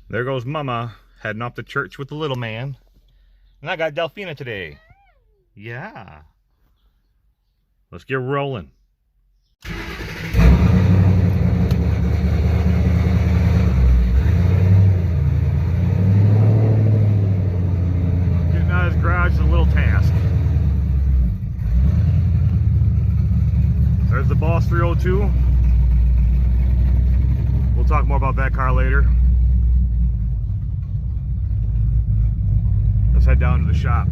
There goes Mama heading off to church with the little man. And I got Delphina today. Yeah. Let's get rolling. Getting out of his garage is a little task. There's the Boss 302. We'll talk more about that car later. Let's head down to the shop.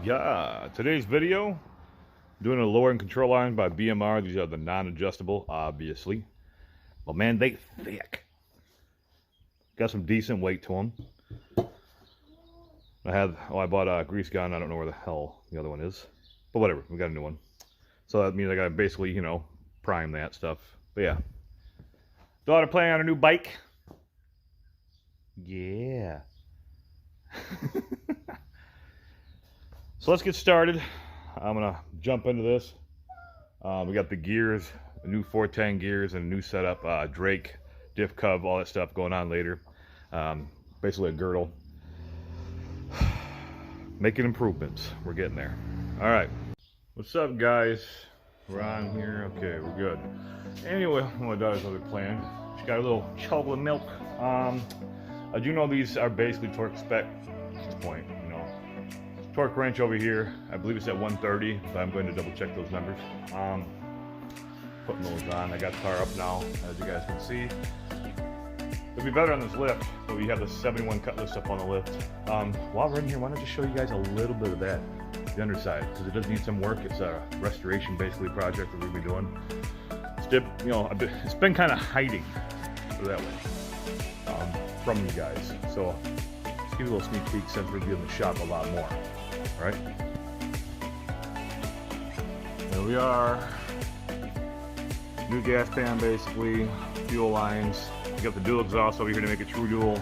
Yeah. Today's video, doing a lowering control iron by BMR. These are the non-adjustable, obviously. But man, they thick. Got some decent weight to them. I bought a grease gun. I don't know where the hell the other one is. But whatever, we got a new one. So that means I gotta basically, you know, prime that stuff. But yeah. Daughter playing on a new bike. Yeah. So let's get started. I'm gonna jump into this. We got the gears, the new 410 gears, and a new setup. Drake, diff cub, all that stuff going on later. Basically a girdle. Making improvements. We're getting there. All right. What's up, guys? We're on here. Okay, we're good. Anyway, my daughter's over playing. She got a little chocolate milk. I do know these are basically torque spec at this point. Torque wrench over here, I believe it's at 130, but I'm going to double check those numbers. Putting those on. I got the car up now, as you guys can see. It'll be better on this lift, but we have the 71 Cutlass up on the lift. While we're in here, why don't I just show you guys a little bit of that, the underside, because it does need some work. It's a restoration, basically, project that we'll be doing. It's been kind of hiding, put it that way, from you guys. So, let's give you a little sneak peek since we're in the shop a lot more. Right, there we are. New gas pan, basically. Fuel lines. We got the dual exhaust over here to make it true dual.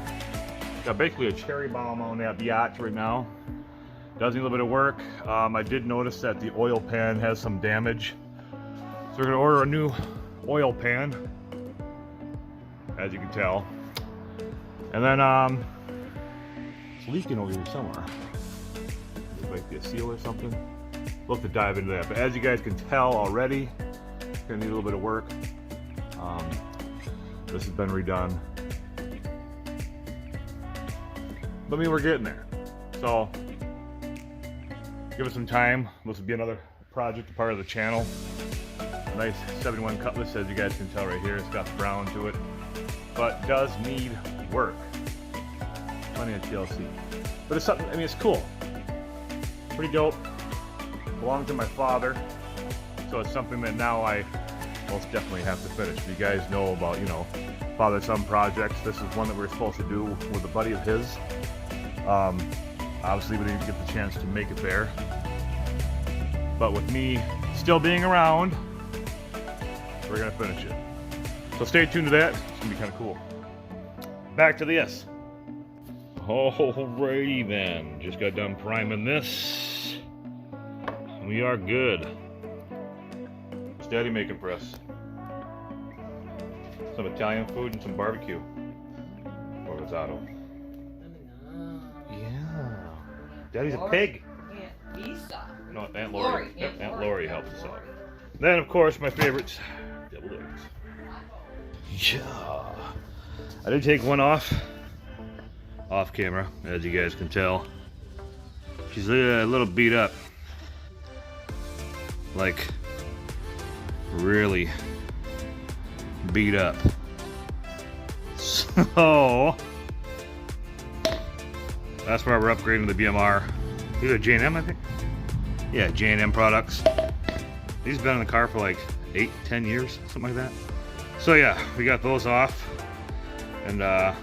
Got basically a cherry bomb on that biatch right now. Does need a little bit of work. I did notice that the oil pan has some damage, so we're gonna order a new oil pan, as you can tell. And then it's leaking over here somewhere. Might be a seal or something. We'll have to dive into that. But as you guys can tell already, it's gonna need a little bit of work. This has been redone. But I mean, we're getting there. So give us some time. This will be another project, a part of the channel. A nice 71 Cutlass, as you guys can tell right here. It's got brown to it, but does need work. Plenty of TLC. But it's something, I mean, it's cool. Pretty dope. Belonged to my father, so it's something that now I most definitely have to finish. If you guys know about, you know, father-son projects, this is one that we were supposed to do with a buddy of his. Obviously, we didn't get the chance to make it there, but with me still being around, we're gonna finish it. So stay tuned to that. It's gonna be kind of cool. Back to this. Alrighty then, just got done priming this. We are good. Steady making press. Some Italian food and some barbecue. Or risotto. Yeah. Daddy's a pig. Aunt Lisa. No, Aunt Lori. Yep, Aunt Lori helps us out. Then, of course, my favorites, deviled eggs. Yeah. I did take one off camera, as you guys can tell. She's a little beat up, like really beat up. So that's why we're upgrading the BMR. These are J&M, I think. Yeah, J&M products. These have been in the car for like 8-10 years, something like that. So yeah, we got those off, and on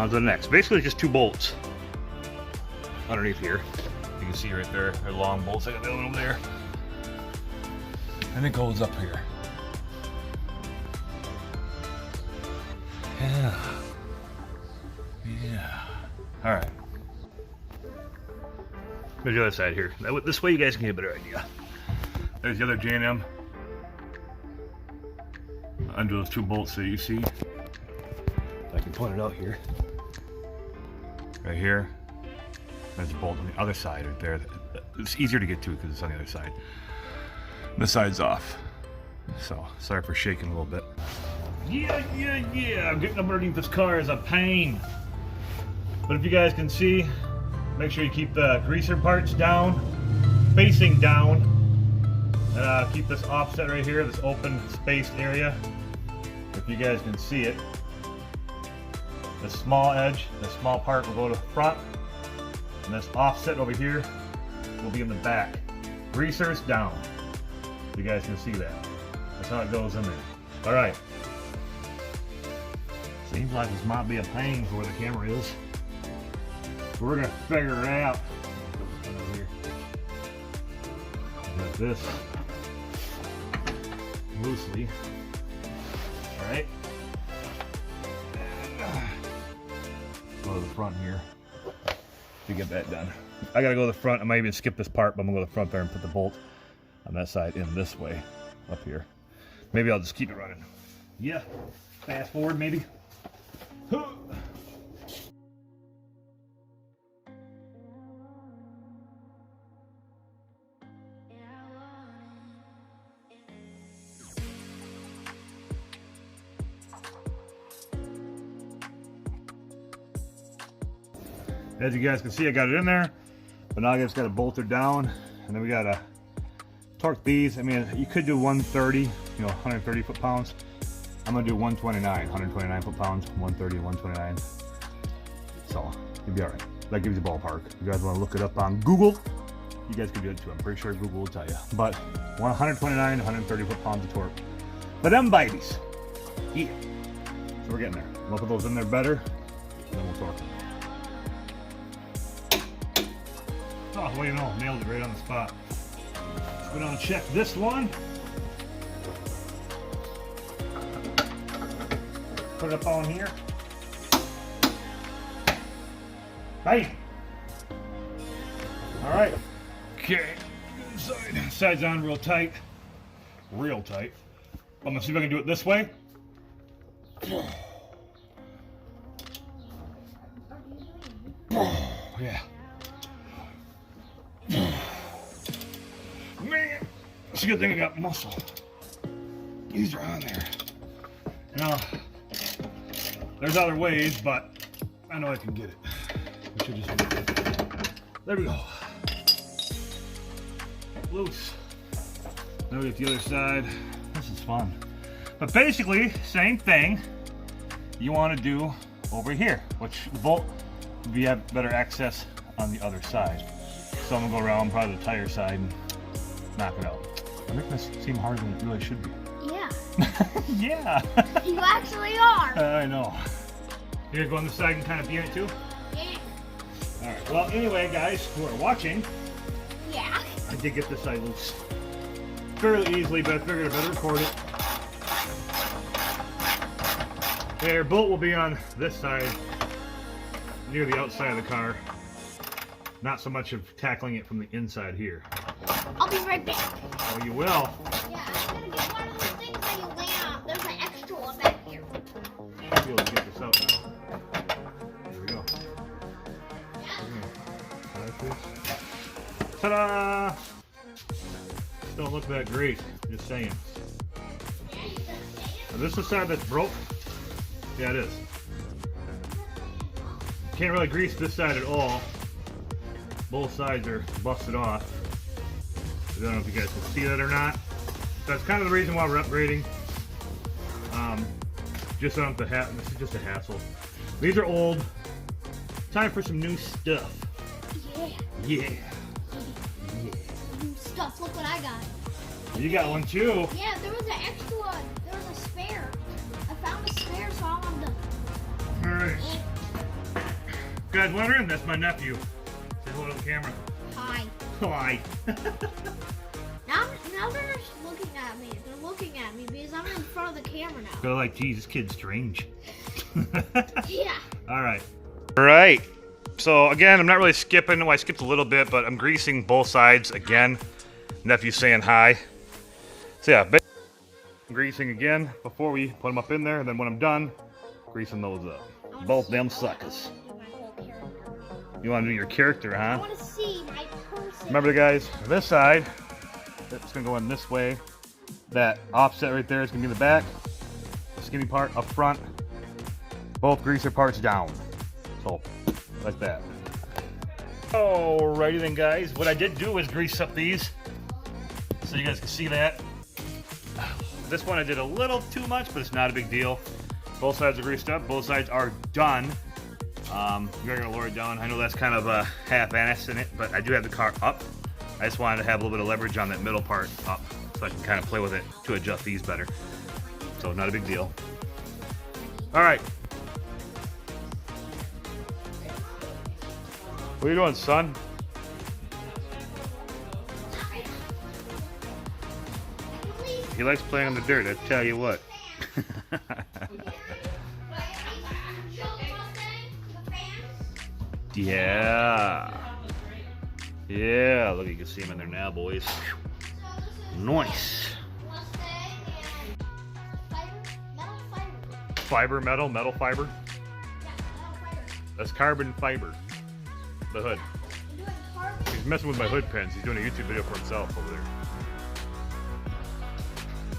to the next. Basically just 2 bolts. underneath here. You can see right there, they're long bolts. I got the other one over there. And it goes up here. Yeah. Yeah. All right. There's the other side here. This way you guys can get a better idea. There's the other J&M. Under those 2 bolts that you see. I can point it out here. Right here. There's a bolt on the other side right there. It's easier to get to because it's on the other side. This side's off. So, sorry for shaking a little bit. Yeah. Getting up underneath this car is a pain. But if you guys can see, make sure you keep the greaser parts down, facing down. And keep this offset right here, this open spaced area. If you guys can see it. The small edge, the small part will go to the front. And this offset over here will be in the back. Greasers down. You guys can see that. That's how it goes in there. All right. Seems like this might be a pain for where the camera is. We're gonna figure it out. Over here. Got this loosely. All right. Go to the front here to get that done. I gotta go to the front. I might even skip this part, but I'm gonna go to the front there and put the bolt on that side in this way up here. Maybe I'll just keep it running. Yeah. Fast forward maybe. As you guys can see, I got it in there, but now I just got to bolt it down, and then we got to torque these. I mean, you could do 130, 130 foot-pounds. I'm gonna do 129, 129 foot-pounds, 130, 129. So you'll be all right. That gives you a ballpark. If you guys want to look it up on Google, you guys can do it too. I'm pretty sure Google will tell you. But 129, 130 foot-pounds of torque. But them babies, yeah. So we're getting there. We'll put those in there better, and then we'll torque them. Oh, well, nailed it right on the spot. Let's go down and check this one. Put it up on here. Bang! All right. Okay. Side's on real tight. Real tight. I'm gonna see if I can do it this way. Yeah. Man, it's a good thing I got muscle. These are on there. Now, there's other ways, but I know I can get it. We should just, there we go. Loose. Now we get the other side. This is fun. But basically, same thing you want to do over here, which the bolt, we have better access on the other side. So I'm gonna go around probably the tire side and knock it out. I make this seem harder than it really should be. Yeah. Yeah. You actually are. I know. You gonna go on the side and kind of be in it too? Yeah. Alright, well anyway guys who are watching, Yeah. I did get this side loose fairly easily, but I figured I better record it. Their bolt will be on this side, near the outside of the car. Not so much of tackling it from the inside here. I'll be right back. Oh, you will? Yeah, I'm gonna get one of those things that you lay on. There's an extra one back here. I'll be able to get this out now. There we go. Ta-da! Don't look that great, just saying. Now, this is the side that's broke. Yeah, it is. Can't really grease this side at all. Both sides are busted off. I don't know if you guys can see that or not. That's kind of the reason why we're upgrading. Just so I don't have to have, this is just a hassle. These are old. Time for some new stuff. Yeah. Yeah. New stuff. Look what I got. You got one too. Yeah, there was an extra one. There was a spare. I found a spare, so I'm done. Alright. Guys wondering, that's my nephew. Say hello to the camera. Hi. Hi. Now they're just looking at me. They're looking at me because I'm in front of the camera now. They're like, geez, this kid's strange. Yeah. All right. All right. So again, I'm not really skipping. Well, I skipped a little bit, but I'm greasing both sides again. Nephew's saying hi. So yeah, greasing again before we put them up in there. And then when I'm done, greasing those up. Both them suckers. You want to do your character, I huh? want to see my person. Remember, guys, this side, it's going to go in this way. That offset right there is going to be in the back. The skinny part up front. Both greaser parts down. So, like that. Alrighty then, guys. What I did do is grease up these. So you guys can see that. This one I did a little too much, but it's not a big deal. Both sides are greased up. Both sides are done. We're going to lower it down. I know that's kind of a half-ass in it, but I do have the car up. I just wanted to have a little bit of leverage on that middle part up so I can kind of play with it to adjust these better. So not a big deal. All right. What are you doing, son? He likes playing on the dirt, I tell you what. Yeah. Yeah, look, you can see him in there now, boys. Nice. Fiber, metal fiber. That's carbon fiber. The hood. He's messing with my hood pins. He's doing a YouTube video for himself over there.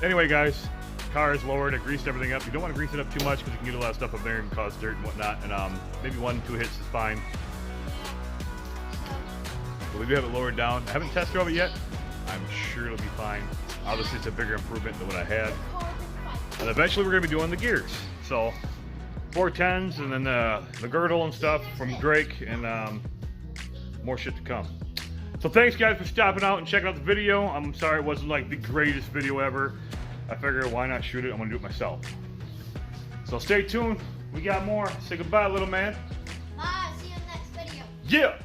Anyway, guys, car is lowered. I greased everything up. You don't want to grease it up too much because you can get a lot of stuff up there and cause dirt and whatnot. And maybe 1-2 hits is fine. But we do have it lowered down. I haven't test drove it yet. I'm sure it'll be fine. Obviously, it's a bigger improvement than what I had. And eventually, we're going to be doing the gears. So, 410s and then the girdle and stuff from Drake and more shit to come. So thanks guys for stopping out and checking out the video. I'm sorry it wasn't like the greatest video ever. I figured why not shoot it, I'm gonna do it myself. So stay tuned, we got more. Say goodbye, little man. Bye, see you in the next video. Yeah!